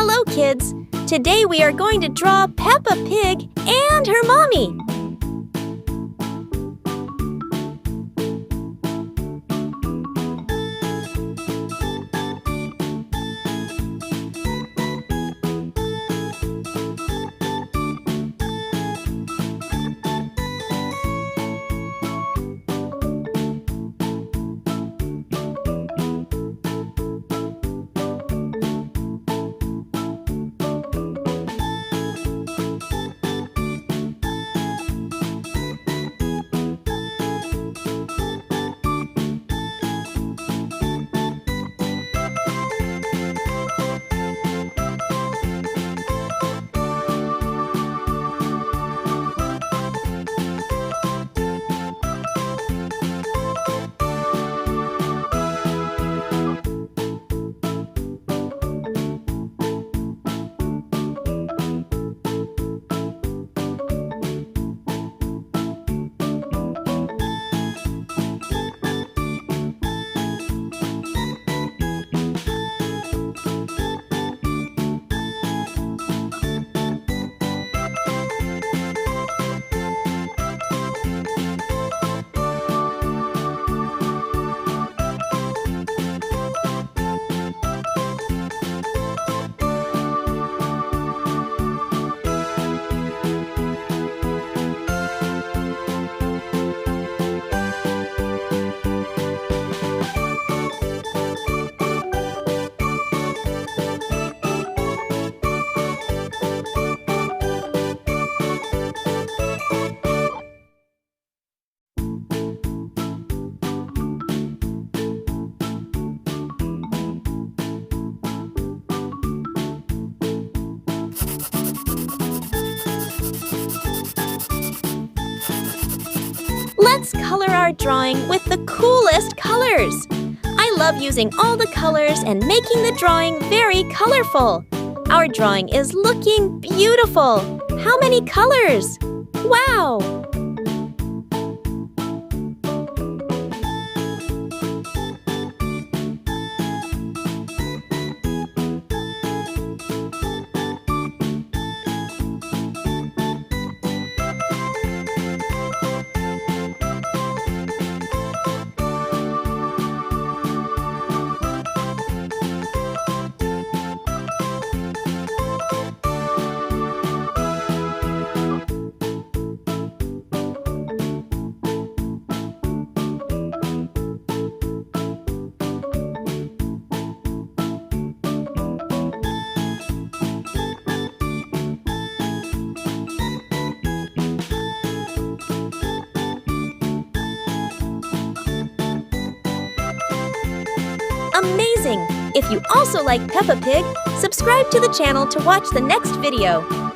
Hello, kids! Today we are going to draw Peppa Pig and her mommy. Let's color our drawing with the coolest colors. I love using all the colors and making the drawing very colorful. Our drawing is looking beautiful. How many colors? Wow! Amazing! If you also like Peppa Pig, subscribe to the channel to watch the next video.